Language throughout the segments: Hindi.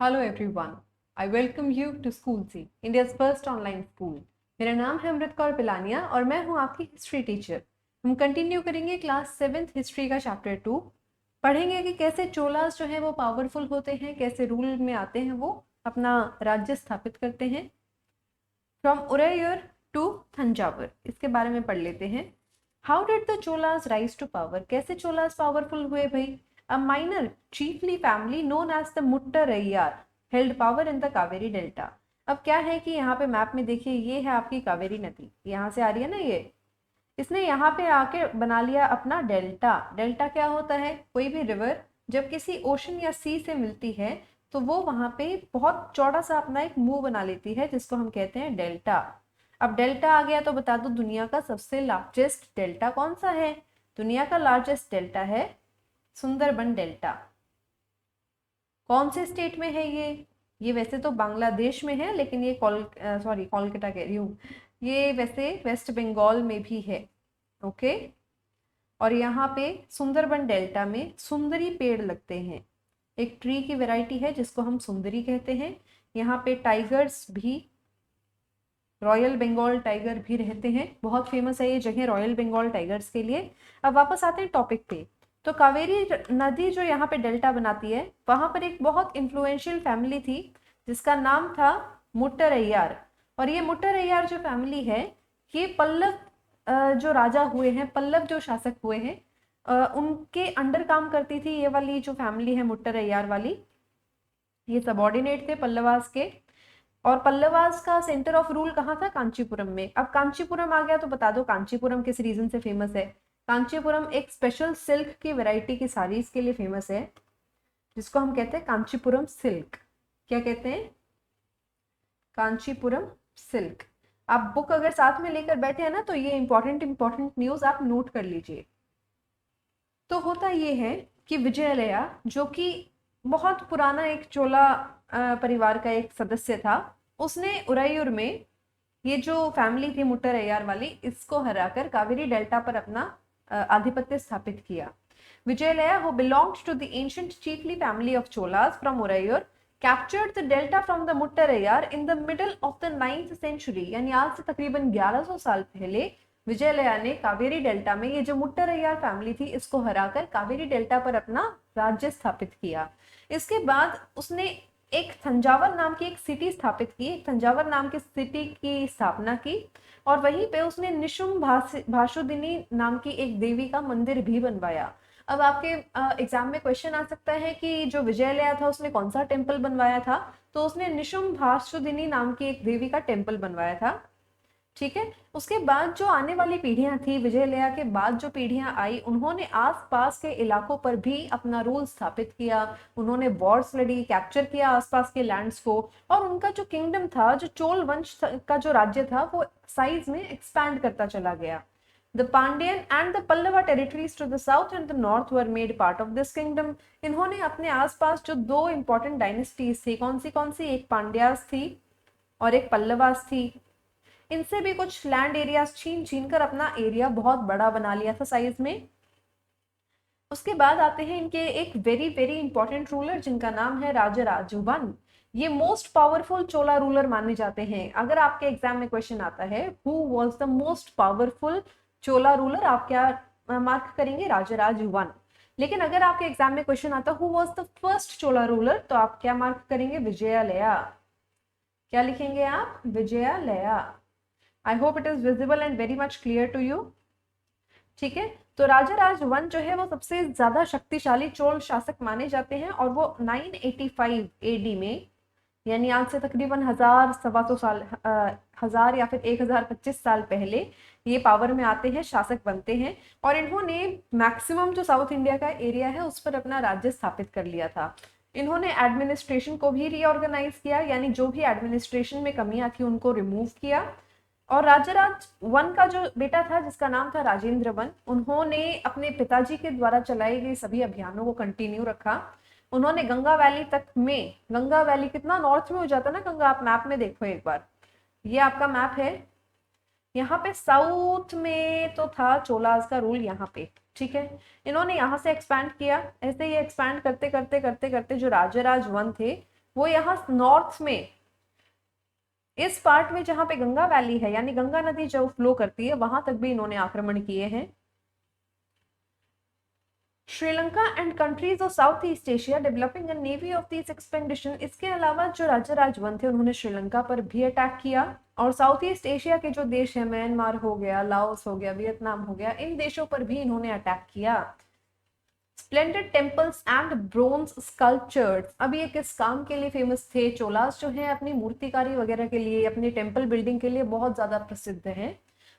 Hello everyone, I welcome you to school C, India's first online school. मेरा नाम है अमृत कौर पिलानिया और मैं हूँ आपकी हिस्ट्री टीचर। हम कंटिन्यू करेंगे क्लास 7th हिस्ट्री का चैप्टर 2। पढ़ेंगे कि कैसे चोलास जो है वो पावरफुल होते हैं, कैसे रूल में आते हैं, वो अपना राज्य स्थापित करते हैं। फ्रॉम उरैयूर टू थंजावर, इसके बारे में पढ़ लेते हैं। How did the Cholas rise to power, कैसे चोलास पावरफुल हुए भाई। A minor chiefly family known as the Muttaraiyar held power in the Kaveri delta. अब क्या है कि यहाँ पे मैप में देखिए, ये है आपकी कावेरी नदी, यहाँ से आ रही है ना ये। इसने यहाँ पे आके बना लिया अपना डेल्टा। डेल्टा क्या होता है? कोई भी रिवर जब किसी ओशन या सी से मिलती है तो वो वहां पे बहुत चौड़ा सा अपना एक मुंह बना लेती है, जिसको हम कहते हैं डेल्टा। अब डेल्टा आ गया तो बता दो, दुनिया का सबसे लार्जेस्ट डेल्टा कौन सा है? दुनिया का लार्जेस्ट डेल्टा है सुंदरबन डेल्टा। कौन से स्टेट में है ये वैसे तो बांग्लादेश में है, लेकिन ये कोलकाता कह रही हूँ, ये वैसे वेस्ट बंगाल में भी है। ओके। और यहाँ पे सुंदरबन डेल्टा में सुंदरी पेड़ लगते हैं। एक ट्री की वैरायटी है जिसको हम सुंदरी कहते हैं। यहाँ पे टाइगर्स भी, रॉयल बंगाल टाइगर भी रहते हैं। बहुत फेमस है ये जगह रॉयल बंगाल टाइगर्स के लिए। अब वापस आते हैं टॉपिक पे। तो कावेरी नदी जो यहाँ पे डेल्टा बनाती है, वहां पर एक बहुत इन्फ्लुएंशियल फैमिली थी जिसका नाम था मुट्टरैयार। और ये मुट्टरैयार जो फैमिली है, ये पल्लव जो राजा हुए हैं, पल्लव जो शासक हुए हैं, उनके अंडर काम करती थी ये वाली जो फैमिली है मुट्टरैयार वाली। ये सबॉर्डिनेट थे पल्लवास के। और पल्लवास का सेंटर ऑफ रूल कहाँ था? कांचीपुरम में। अब कांचीपुरम आ गया तो बता दो कांचीपुरम किस रीजन से फेमस है। कांचीपुरम एक स्पेशल सिल्क की वैरायटी की साड़ीज के लिए फेमस है, जिसको हम कहते हैं कांचीपुरम सिल्क। क्या कहते हैं? कांचीपुरम सिल्क। आप बुक अगर साथ में लेकर बैठे हैं ना, तो ये इंपॉर्टेंट न्यूज आप नोट कर लीजिए। तो होता ये है कि विजयलया, जो कि बहुत पुराना एक चोला परिवार का एक सदस्य था, उसने उरैयूर में ये जो फैमिली थी मुट्टरैयार वाली, इसको हराकर कावेरी डेल्टा पर अपना आधिपत्य स्थापित किया। विजयलया, who belonged to the ancient chiefly family of Cholas from Urayur, captured the delta from the Muttarayyar in the middle of the 9th century, यानी आज से तकरीबन 1100 साल पहले विजयलया ने कावेरी डेल्टा में ये जो मुट्टरैयार फैमिली थी, इसको हराकर कावेरी डेल्टा पर अपना राज्य स्थापित किया। इसके बाद उसने एक थंजावर नाम की एक सिटी स्थापित की, एक थंजावर नाम की सिटी की स्थापना की। और वहीं पे उसने निशुम भाषुदिनी नाम की एक देवी का मंदिर भी बनवाया। अब आपके एग्जाम में क्वेश्चन आ सकता है कि जो विजयलया था उसने कौन सा टेम्पल बनवाया था? तो उसने निशुम भाषुदिनी नाम की एक देवी का टेम्पल बनवाया था। ठीक है। उसके बाद जो आने वाली पीढ़ियां थी, विजयलया के बाद जो पीढ़ियां आई, उन्होंने आसपास के इलाकों पर भी अपना रूल स्थापित किया। उन्होंने वॉर्स लड़ी, कैप्चर किया आसपास के लैंड्स को। और उनका जो किंगडम था, जो चोल वंश का जो राज्य था, वो साइज में एक्सपैंड करता चला गया। The Pandyan and the Pallava territories to the south and the north were made part of this kingdom. इन्होंने अपने आसपास जो दो इंपॉर्टेंट डायनेस्टीज थी, कौन सी? एक पांड्यास थी और एक पल्लवास थी। इनसे भी कुछ लैंड एरियाज छीन छीन कर अपना एरिया बहुत बड़ा बना लिया था साइज में। उसके बाद आते हैं इनके एक वेरी वेरी इंपॉर्टेंट रूलर, जिनका नाम है राजराज वन। ये मोस्ट पावरफुल चोला रूलर माने जाते हैं। अगर आपके एग्जाम में क्वेश्चन आता है who was the most powerful Chola ruler, आप क्या मार्क करेंगे? राजराज वन। लेकिन अगर आपके एग्जाम में क्वेश्चन आता who was the first Chola ruler, तो आप क्या मार्क करेंगे? विजयालया। क्या लिखेंगे आप? Vijayalaya. I hope it is visible and very much clear to you. ठीक है। तो राजाराज वन जो है वो सबसे ज्यादा शक्तिशाली चोल शासक माने जाते हैं, और वो 985 एडी में, यानी आज से तकरीबन 1000 सवा सौ साल, 1000 या फिर 1025 साल पहले ये पावर में आते हैं, शासक बनते हैं। और इन्होंने मैक्सिमम जो साउथ इंडिया का एरिया है उस पर अपना राज्य स्थापित कर लिया था। इन्होंने एडमिनिस्ट्रेशन को भी रीऑर्गेनाइज किया, यानी जो भी एडमिनिस्ट्रेशन में कमियां थी उनको रिमूव किया। और राजाराज वन का जो बेटा था, जिसका नाम था राजेंद्र वन, उन्होंने अपने पिताजी के द्वारा चलाई गई सभी अभियानों को कंटिन्यू रखा। उन्होंने गंगा वैली तक में, गंगा वैली कितना नॉर्थ में हो जाता है ना गंगा, आप मैप में देखो एक बार, ये आपका मैप है। यहाँ पे साउथ में तो था चोलास का रूल यहाँ पे। ठीक है। इन्होंने यहाँ से एक्सपैंड किया। ऐसे ही एक्सपैंड करते करते करते करते जो राजाराज वन थे, वो यहाँ नॉर्थ में इस पार्ट में जहां पे गंगा वैली है, यानी गंगा नदी जो फ्लो करती है, वहां तक भी इन्होंने आक्रमण किए हैं। Sri Lanka and countries of south east Asia developing a navy of this expedition. इसके अलावा जो राजा राजवन थे उन्होंने श्रीलंका पर भी अटैक किया, और साउथ ईस्ट एशिया के जो देश है, म्यांमार हो गया, लाओस हो गया, वियतनाम हो गया, इन देशों पर भी इन्होंने अटैक किया। Splendid temples and bronze sculptures. अब ये किस काम के लिए फेमस थे? चोलास जो है अपनी मूर्तिकारी वगैरह के लिए, अपनी टेम्पल बिल्डिंग के लिए बहुत ज्यादा प्रसिद्ध है।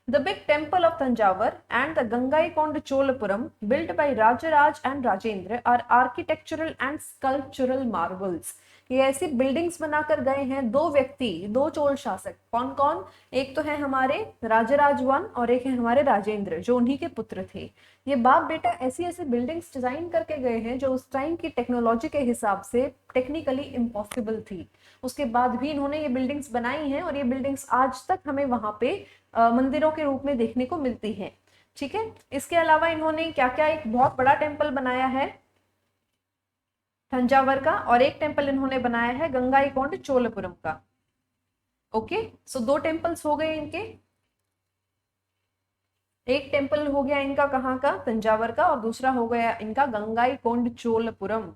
The big temple of Tanjavur and the Gangaikonda Cholapuram, built by Rajaraj and Rajendra, are architectural and sculptural marvels. ये ऐसी बिल्डिंग्स बनाकर गए हैं दो व्यक्ति, दो चोल शासक। कौन कौन? एक तो है हमारे राजराज वन और एक है हमारे राजेंद्र, जो उन्हीं के पुत्र थे। ये बाप बेटा ऐसी ऐसी बिल्डिंग्स डिजाइन करके गए हैं जो उस टाइम की टेक्नोलॉजी के हिसाब से टेक्निकली इम्पॉसिबल थी। उसके बाद भी इन्होंने ये बिल्डिंग्स बनाई हैं, और ये बिल्डिंग्स आज तक हमें वहां पे मंदिरों के रूप में देखने को मिलती है। ठीक है, इसके अलावा इन्होंने क्या क्या, एक बहुत बड़ा टेम्पल बनाया है तंजावर का, और एक टेम्पल इन्होंने बनाया है गंगाईकोंड चोलपुरम का। ओके, सो दो टेम्पल्स हो गए इनके। एक टेम्पल हो गया इनका कहाँ का? तंजावर का, और दूसरा हो गया इनका Gangaikonda Cholapuram.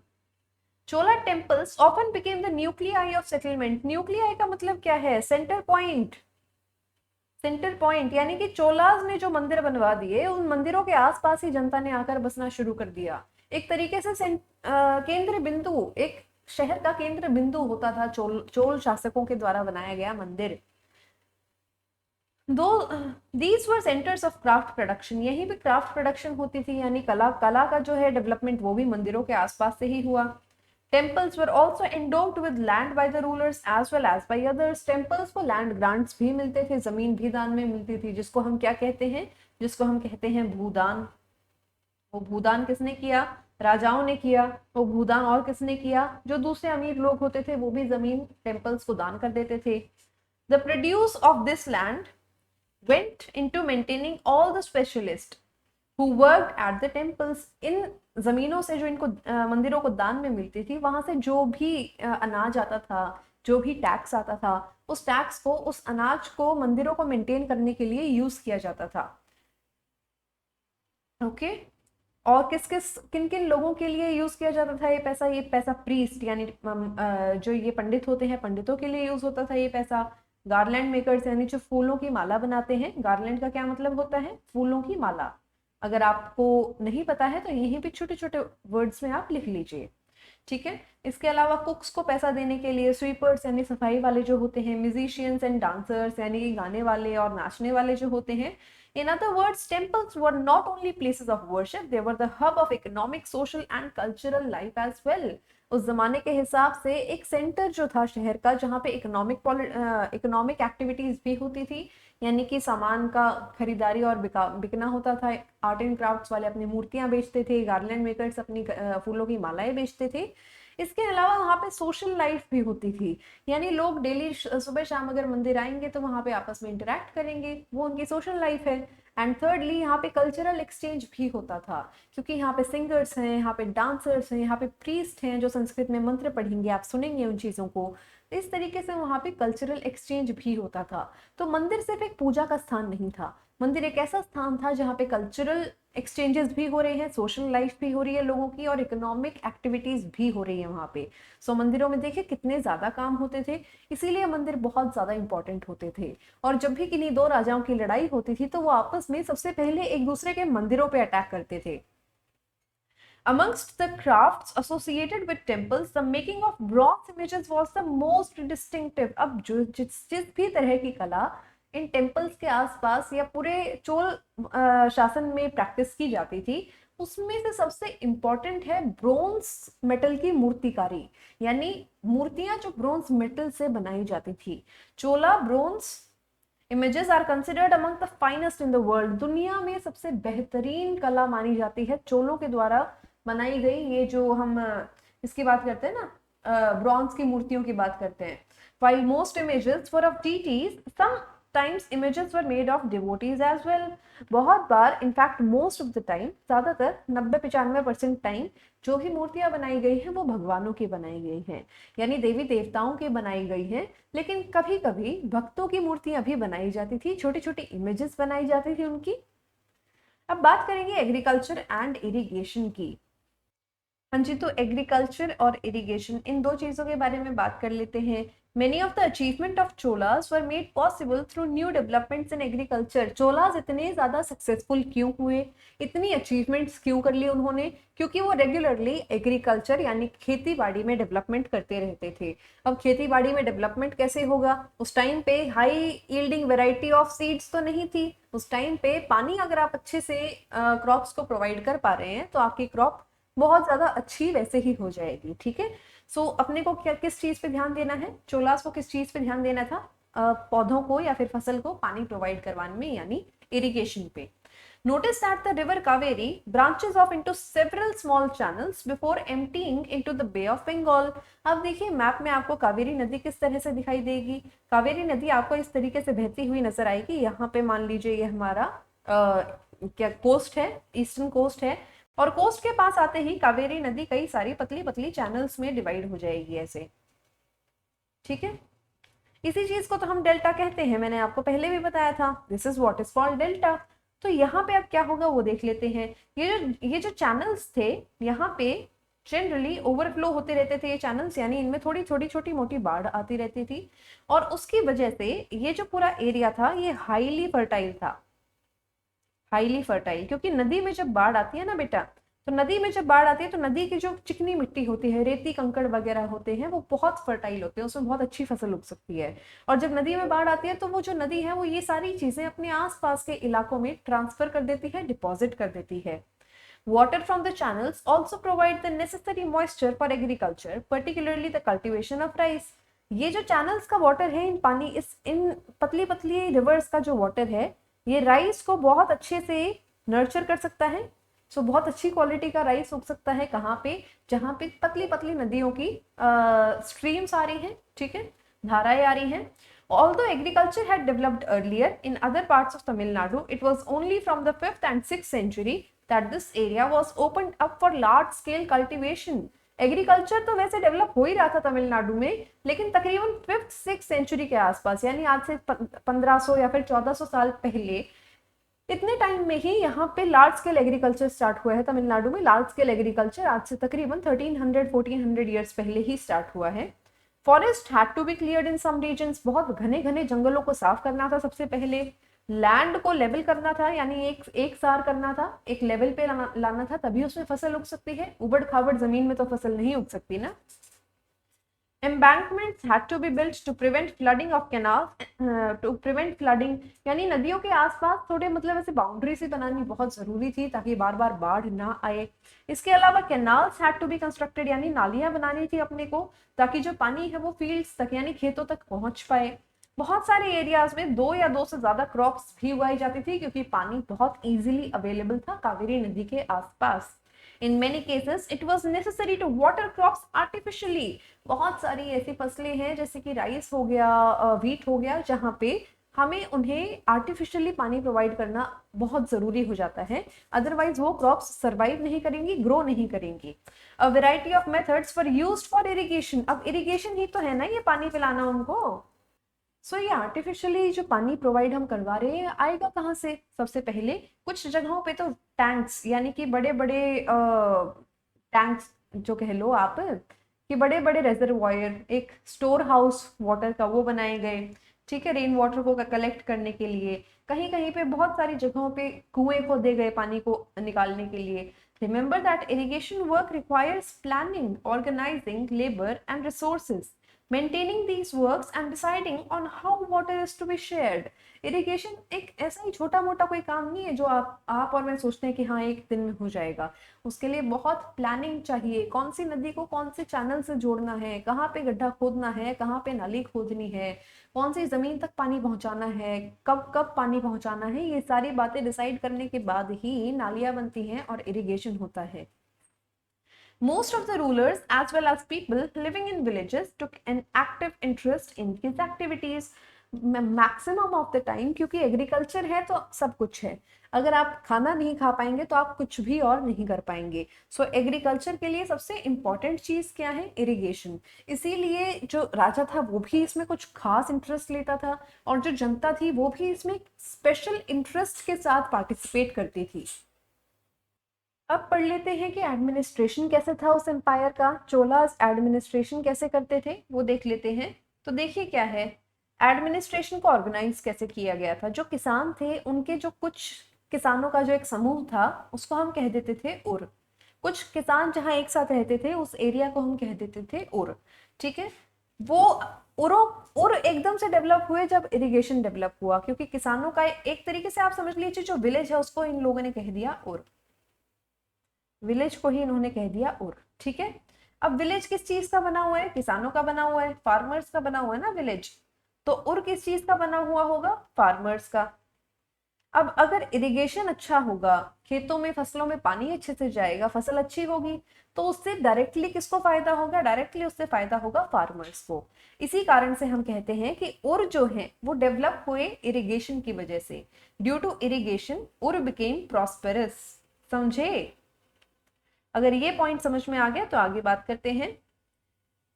Chola temples often became the nuclei of settlement. Nuclei का मतलब क्या है? Centre point. सेंटर पॉइंट यानी कि चोलाज ने जो मंदिर बनवा दिए, उन मंदिरों के आसपास ही जनता ने आकर बसना शुरू कर दिया। एक तरीके से केंद्र बिंदु, एक शहर का केंद्र बिंदु होता था चोल शासकों के द्वारा बनाया गया मंदिर। दो these were centres of craft production. यही भी क्राफ्ट प्रोडक्शन होती थी, यानी कला का जो है डेवलपमेंट वो भी मंदिरों के आसपास से ही हुआ। Temples were also endowed with land by the rulers as well as by others. Temples को land grants भी मिलते थे, जमीन भी दान में मिलती थी, जिसको हम क्या कहते हैं? जिसको हम कहते हैं भूदान। वो भूदान किसने किया? राजाओं ने किया। वो भूदान और किसने किया? जो दूसरे अमीर लोग होते थे वो भी जमीन टेम्पल्स को दान कर देते थे। The produce of this land went into maintaining all the specialists who worked at the temples. इन जमीनों से जो इनको मंदिरों को दान में मिलती थी, वहां से जो भी अनाज आता था, जो भी टैक्स आता था, उस टैक्स को, उस अनाज को मंदिरों को मेंटेन करने के लिए यूज किया जाता था। ओके, और किस किस किन किन लोगों के लिए यूज किया जाता था ये पैसा? ये पैसा प्रीस्ट यानी जो ये पंडित होते हैं, पंडितों के लिए यूज होता था ये पैसा। गार्लैंड मेकर्स यानी जो फूलों की माला बनाते हैं। गार्लैंड का क्या मतलब होता है? फूलों की माला। अगर आपको नहीं पता है तो यहीं पे छोटे छोटे वर्ड्स में आप लिख लीजिए। ठीक है, इसके अलावा कुक्स को पैसा देने के लिए, स्वीपर्स यानी सफाई वाले जो होते हैं, म्यूजिशियंस एंड डांसर्स यानी कि गाने वाले और नाचने वाले जो होते हैं। In other words, temples were not only places of worship, they were the hub of economic, social and cultural life as well. उस जमाने के हिसाब से एक सेंटर जो था शहर का, जहाँ पे इकोनॉमिक एक्टिविटीज भी होती थी, यानी कि सामान का खरीदारी और बिकना होता था। आर्ट एंड क्राफ्ट्स वाले अपनी मूर्तियां बेचते थे, गार्लैंड मेकर्स अपनी फूलों की मालाएं बेचते थे। इसके अलावा वहाँ पे सोशल लाइफ भी होती थी, यानी लोग डेली सुबह शाम अगर मंदिर आएंगे तो वहाँ पे आपस में इंटरेक्ट करेंगे, वो उनकी सोशल लाइफ है। एंड थर्डली यहाँ पे कल्चरल एक्सचेंज भी होता था, क्योंकि यहाँ पे सिंगर्स हैं, यहाँ पे डांसर्स हैं, यहाँ पे प्रीस्ट हैं जो संस्कृत में मंत्र पढ़ेंगे, आप सुनेंगे उन चीज़ों को। इस तरीके से वहाँ पे कल्चरल एक्सचेंज भी होता था। तो मंदिर सिर्फ एक पूजा का स्थान नहीं था, मंदिर एक ऐसा स्थान था जहाँ पे कल्चरल एक्सचेंजेस भी हो रहे हैं, सोशल लाइफ भी हो रही है लोगों की, और इकोनॉमिक एक्टिविटीज भी हो रही है वहाँ पे। सो मंदिरों में देखिए कितने ज्यादा काम होते थे, इसीलिए मंदिर बहुत ज्यादा इंपॉर्टेंट होते थे। और जब भी किन्हीं दो राजाओं की लड़ाई होती थी तो वो आपस में सबसे पहले एक दूसरे के मंदिरों पे अटैक करते थे। Amongst the crafts associated with temples, the making of bronze images was the most distinctive. अब जो जिस भी तरह की कला इन टेम्पल्स के आसपास या पूरे चोल शासन में प्रैक्टिस की जाती थी, उसमें से सबसे इंपॉर्टेंट है ब्रोंज मेटल की मूर्तिकारी, यानी मूर्तियां जो ब्रोंज मेटल से बनाई जाती थी। Chola bronze images are considered among the finest in the world. दुनिया में सबसे बेहतरीन कला मानी जाती है चोलों के द्वारा बनाई गई। ये जो हम इसकी बात करते हैं ना, ब्रॉन्ज की मूर्तियों की बात करते हैं। While most images were of deities, some times images were made of devotees as well. बहुत बार, in fact most of the time, ज्यादातर 90-95% टाइम जो भी मूर्तियां बनाई गई हैं वो भगवानों की बनाई गई हैं, यानी देवी देवताओं की बनाई गई हैं। लेकिन कभी कभी भक्तों की मूर्तियां भी बनाई जाती थी, छोटी छोटी इमेजेस बनाई जाती थी उनकी। अब बात करेंगे एग्रीकल्चर एंड इरिगेशन की। हाँ जी, तो एग्रीकल्चर और इरिगेशन, इन दो चीजों के बारे में बात कर लेते हैं। Many of the achievement of Cholas were made possible through new developments in agriculture. Cholas इतने ज्यादा सक्सेसफुल क्यों हुए, इतनी अचीवमेंट्स क्यों कर ली उन्होंने? क्योंकि वो रेगुलरली एग्रीकल्चर यानी खेती बाड़ी में डेवलपमेंट करते रहते थे। अब खेती बाड़ी में डेवलपमेंट कैसे होगा? उस टाइम पे high yielding variety of seeds तो नहीं थी। उस टाइम पे पानी अगर आप अच्छे से क्रॉप्स को प्रोवाइड कर पा रहे हैं तो आपकी क्रॉप बहुत ज्यादा अच्छी वैसे ही हो जाएगी। ठीक है, सो अपने को क्या किस चीज पे ध्यान देना है? चोलास को किस चीज पे ध्यान देना था? पौधों को या फिर फसल को पानी प्रोवाइड करवाने में, यानी इरिगेशन पे। Notice that the river Kaveri branches off into several small channels before emptying into the Bay of Bengal. अब देखिए मैप में आपको कावेरी नदी किस तरह से दिखाई देगी। कावेरी नदी आपको इस तरीके से बहती हुई नजर आएगी। यहाँ पे मान लीजिए ये हमारा क्या कोस्ट है, ईस्टर्न कोस्ट है, और कोस्ट के पास आते ही कावेरी नदी कई सारी पतली पतली चैनल्स में डिवाइड हो जाएगी ऐसे। ठीक है, इसी चीज को तो हम डेल्टा कहते हैं, मैंने आपको पहले भी बताया था, this is what is called delta. तो यहाँ पे अब क्या होगा वो देख लेते हैं। ये जो चैनल्स थे, यहाँ पे जनरली ओवरफ्लो होते रहते थे ये चैनल्स, यानी इनमें थोड़ी छोटी छोटी मोटी बाढ़ आती रहती थी, और उसकी वजह से ये जो पूरा एरिया था ये हाईली फर्टाइल था। हाईली फर्टाइल, क्योंकि नदी में जब बाढ़ आती है ना बेटा, तो नदी में जब बाढ़ आती है तो नदी की जो चिकनी मिट्टी होती है, रेती कंकड़ वगैरह होते हैं, वो बहुत फर्टाइल होते हैं, उसमें बहुत अच्छी फसल उग सकती है। और जब नदी में बाढ़ आती है तो वो जो नदी है वो ये सारी चीजें अपने आसपास के इलाकों में ट्रांसफर कर देती है, डिपॉजिट कर देती है। Water from the channels also provide the necessary moisture for agriculture, particularly the cultivation of rice. ये जो चैनल्स का वाटर है, इन पतली पतली रिवर्स का जो वाटर है, ये राइस को बहुत अच्छे से नर्चर कर सकता है। सो बहुत अच्छी क्वालिटी का राइस उग सकता है कहाँ पे? जहाँ पे पतली पतली नदियों की स्ट्रीम्स आ रही हैं, ठीक है, धाराएं आ रही हैं। Although agriculture had developed earlier in other parts of Tamil Nadu, it was only from the 5th and 6th century that this area was opened up for large scale cultivation. Agriculture तो वैसे डेवलप हो ही रहा था तमिलनाडु में, लेकिन तकरीबन 5th-6th सेंचुरी के आसपास, यानी आज से 1500 या फिर 1400 साल पहले, इतने टाइम में ही यहाँ पे लार्ज स्केल एग्रीकल्चर स्टार्ट हुआ है तमिलनाडु में। लार्ज स्केल एग्रीकल्चर आज से तकरीबन 1300-1400 ईयर्स पहले ही स्टार्ट हुआ है। Forest had to be cleared in some regions, बहुत घने घने जंगलों को साफ करना था सबसे पहले। लैंड को लेवल करना था, यानी एक सार करना था, एक लेवल पे लाना था, तभी उसमें फसल उग सकती है। उबड़ खाबड़ जमीन में तो फसल नहीं उग सकती ना। Embankments had to be built to prevent flooding of canals, to prevent flooding, यानी नदियों के आसपास थोड़े मतलब ऐसे बाउंड्री से बनानी बहुत जरूरी थी ताकि बार बार बाढ़ ना आए। इसके अलावा canals had to be constructed, यानी नालियां बनानी थी अपने को, ताकि जो पानी है वो फील्ड्स तक यानी खेतों तक पहुंच पाए। बहुत सारे एरियाज में 2 या 2 से ज्यादा क्रॉप्स भी उगाई जाती थी, क्योंकि पानी बहुत इजीली अवेलेबल था कावेरी नदी के आसपास। In many cases, it was necessary to water crops artificially. बहुत सारी ऐसी फसलें हैं जैसे कि राइस हो गया, व्हीट हो गया, जहाँ पे हमें उन्हें आर्टिफिशियली पानी प्रोवाइड करना बहुत जरूरी हो जाता है, अदरवाइज वो क्रॉप्स सर्वाइव नहीं करेंगी, ग्रो नहीं करेंगी। A variety of methods were used for irrigation, अब इरिगेशन ही तो है ना ये पानी पिलाना उनको। सो ये आर्टिफिशियली जो पानी प्रोवाइड हम करवा रहे हैं आएगा कहाँ से? सबसे पहले कुछ जगहों पे तो टैंक्स, यानी कि बड़े बड़े टैंक्स जो कह लो आप, कि बड़े बड़े रेजर्वायर, एक स्टोर हाउस वाटर का वो बनाए गए, ठीक है, रेन वाटर को कलेक्ट करने के लिए। कहीं कहीं पे बहुत सारी जगहों पे कुएं खोदे गए पानी को निकालने के लिए। Remember that irrigation work requires planning, organising, labour and resources, maintaining these works and deciding on how water is to be shared. Irrigation एक ऐसा ही छोटा मोटा कोई काम नहीं है जो आप और मैं सोचते हैं कि हाँ एक दिन में हो जाएगा। उसके लिए बहुत प्लानिंग चाहिए, कौन सी नदी को कौन से चैनल से जोड़ना है, कहाँ पे गड्ढा खोदना है, कहाँ पे नाली खोदनी है, कौन सी जमीन तक पानी पहुंचाना है, कब कब पानी पहुंचाना है, ये सारी बातें डिसाइड करने के बाद ही नालियां बनती हैं और इरिगेशन होता है। Most of the rulers as well as people living in villages took an active interest in these activities. Maximum of the time, क्योंकि एग्रीकल्चर है तो सब कुछ है। अगर आप खाना नहीं खा पाएंगे तो आप कुछ भी और नहीं कर पाएंगे। सो एग्रीकल्चर के लिए सबसे इम्पोर्टेंट चीज क्या है? इरिगेशन। इसीलिए जो राजा था वो भी इसमें कुछ खास इंटरेस्ट लेता था, और जो जनता थी वो भी इसमें स्पेशल इंटरेस्ट के साथ पार्टिसिपेट करती थी। अब पढ़ लेते हैं कि एडमिनिस्ट्रेशन कैसे था उस एम्पायर का, चोलास एडमिनिस्ट्रेशन कैसे करते थे वो देख लेते हैं। तो देखिए क्या है, एडमिनिस्ट्रेशन को ऑर्गेनाइज कैसे किया गया था। जो किसान थे उनके जो कुछ किसानों का जो एक समूह था उसको हम कह देते थे उर। कुछ किसान जहाँ एक साथ रहते थे उस एरिया को हम कह देते थे उर। ठीक है, वो उरो उर एकदम से डेवलप हुए जब इरिगेशन डेवलप हुआ, क्योंकि किसानों का एक तरीके से आप समझ लीजिए जो विलेज है उसको इन लोगों ने कह दिया उर, विलेज को ही इन्होंने कह दिया उर। ठीक है, अब विलेज किस चीज का बना हुआ है? किसानों का बना हुआ है, फार्मर्स का बना हुआ है ना विलेज। तो उर किस चीज का बना हुआ होगा? फार्मर्स का। अब अगर इरिगेशन अच्छा होगा, खेतों में फसलों में पानी अच्छे से जाएगा, फसल अच्छी होगी, तो उससे डायरेक्टली किसको फायदा होगा? डायरेक्टली उससे फायदा होगा फार्मर्स को। इसी कारण से हम कहते हैं कि उर जो है वो डेवलप हुए इरिगेशन की वजह से। ड्यू टू इरिगेशन उर बिकेम प्रॉस्पेरस। समझे? अगर ये पॉइंट समझ में आ गया तो आगे बात करते हैं।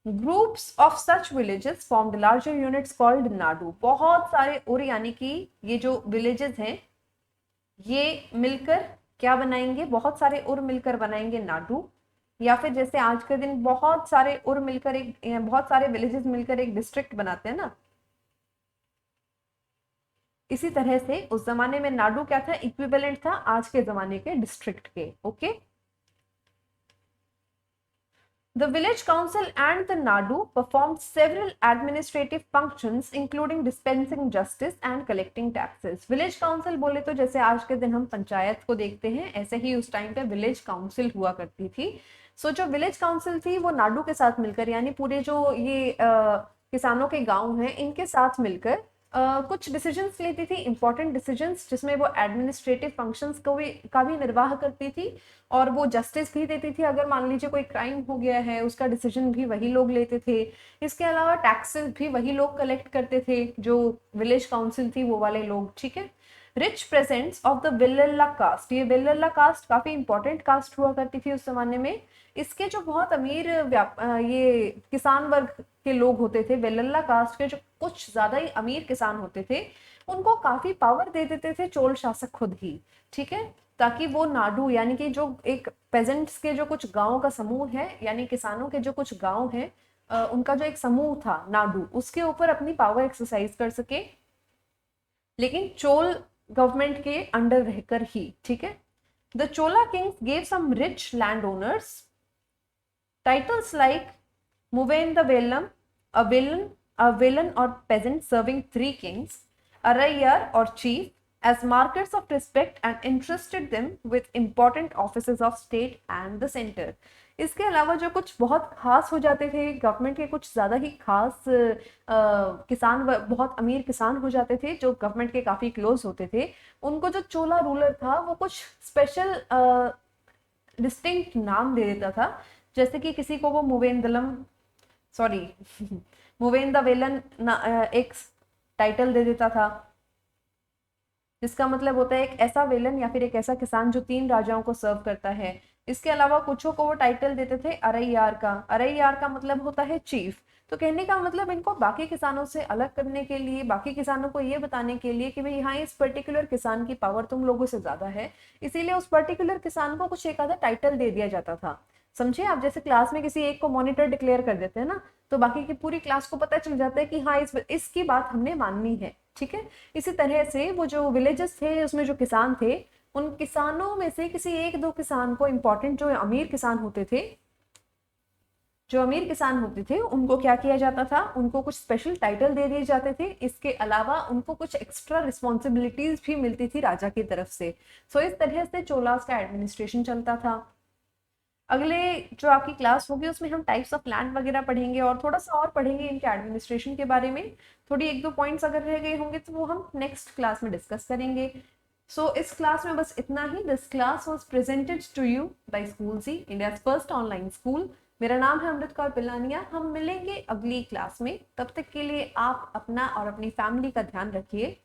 Groups of such villages form the larger units called Nadu. बहुत सारे उर यानी कि ये जो विलेजेस हैं ये मिलकर क्या बनाएंगे? बहुत सारे उर मिलकर बनाएंगे नाडू। या फिर जैसे आज के दिन बहुत सारे उर मिलकर एक, बहुत सारे विलेजेस मिलकर एक डिस्ट्रिक्ट बनाते हैं ना, इसी तरह से उस जमाने में नाडू क्या था? इक्विवेलेंट था आज के जमाने के डिस्ट्रिक्ट के। Okay, the village council and the Nadu performed several administrative functions including dispensing justice and collecting taxes. Village council बोले तो जैसे आज के दिन हम पंचायत को देखते हैं, ऐसे ही उस टाइम पे विलेज काउंसिल हुआ करती थी। सो जो विलेज काउंसिल थी वो नाडू के साथ मिलकर, यानी पूरे जो ये किसानों के गांव हैं इनके साथ मिलकर कुछ डिसीजंस लेती थी, इंपॉर्टेंट डिसीजंस, जिसमें वो एडमिनिस्ट्रेटिव फंक्शंस का भी निर्वाह करती थी, और वो जस्टिस भी देती थी। अगर मान लीजिए कोई क्राइम हो गया है उसका डिसीजन भी वही लोग लेते थे। इसके अलावा टैक्सेस भी वही लोग कलेक्ट करते थे, जो विलेज काउंसिल थी वो वाले लोग। ठीक है, rich peasants of the Vellala caste. ये वेल्लल्ला कास्ट काफी इंपॉर्टेंट कास्ट हुआ करती थी उस जमाने में। इसके जो बहुत अमीर ये किसान वर्ग के लोग होते थे, वेल्लल्ला कास्ट के जो कुछ ज्यादा ही अमीर किसान होते थे, उनको काफी पावर दे देते थे चोल शासक खुद ही। ठीक है, ताकि वो नाडू यानी कि जो एक पेजेंट्स के जो कुछ गांव का समूह है, यानी किसानों के जो कुछ गांव है उनका जो एक समूह था नाडू, उसके ऊपर अपनी पावर एक्सरसाइज कर सके, लेकिन चोल गवर्नमेंट के अंडर रहकर ही। ठीक है, the Chola kings gave some rich land owners titles like Muvendavelan, a villain or peasant serving three kings, a rayar or chief, as markers of respect and entrusted them with important offices of state and the center. इसके अलावा जो कुछ बहुत खास हो जाते थे गवर्नमेंट के, कुछ ज़्यादा ही खास किसान, बहुत अमीर किसान हो जाते थे जो गवर्नमेंट के काफ़ी क्लोज होते थे, उनको जो चोला रूलर था वो कुछ स्पेशल डिस्टिंक्ट नाम दे देता था। जैसे कि किसी को वो मुवेंदलम, सॉरी मुवेंदा वेलन एक टाइटल दे देता था, जिसका मतलब होता है एक ऐसा वेलन या फिर एक ऐसा किसान जो 3 राजाओं को सर्व करता है। इसके अलावा कुछों को वो टाइटल देते थे अरैयार का। अरैयार का मतलब होता है चीफ। तो कहने का मतलब इनको बाकी किसानों से अलग करने के लिए, बाकी किसानों को ये बताने के लिए कि भाई हाँ इस पर्टिकुलर किसान की पावर तुम लोगों से ज्यादा है, इसीलिए उस पर्टिकुलर किसान को कुछ एक आधा टाइटल दे दिया जाता था। समझे आप? जैसे क्लास में किसी एक को मॉनिटर डिक्लेयर कर देते हैं ना, तो बाकी की पूरी क्लास को पता चल जाता है कि हाँ इसकी बात हमने माननी है। ठीक है, इसी तरह से वो जो विलेजेस थे उसमें जो किसान थे, उन किसानों में से किसी एक दो किसान को, इंपॉर्टेंट जो अमीर किसान होते थे, जो अमीर किसान होते थे उनको क्या किया जाता था? उनको कुछ स्पेशल टाइटल दे दिए जाते थे। इसके अलावा उनको कुछ एक्स्ट्रा रिस्पॉन्सिबिलिटीज भी मिलती थी राजा की तरफ से। सो इस तरह से चोलास का एडमिनिस्ट्रेशन चलता था। अगले जो आपकी क्लास होगी उसमें हम टाइप्स ऑफ लैंड वगैरह पढ़ेंगे और थोड़ा सा और पढ़ेंगे इनके एडमिनिस्ट्रेशन के बारे में। थोड़ी 1-2 पॉइंट्स अगर रह गए होंगे तो वो हम नेक्स्ट क्लास में डिस्कस करेंगे। सो इस क्लास में बस इतना ही। This class was presented to you by school C, India's first online school. मेरा नाम है अमृत कौर पिलानिया। हम मिलेंगे अगली क्लास में, तब तक के लिए आप अपना और अपनी फैमिली का ध्यान रखिए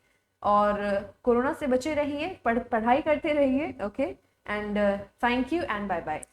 और कोरोना से बचे रहिए, पढ़ाई करते रहिए। Okay, and thank you and bye bye.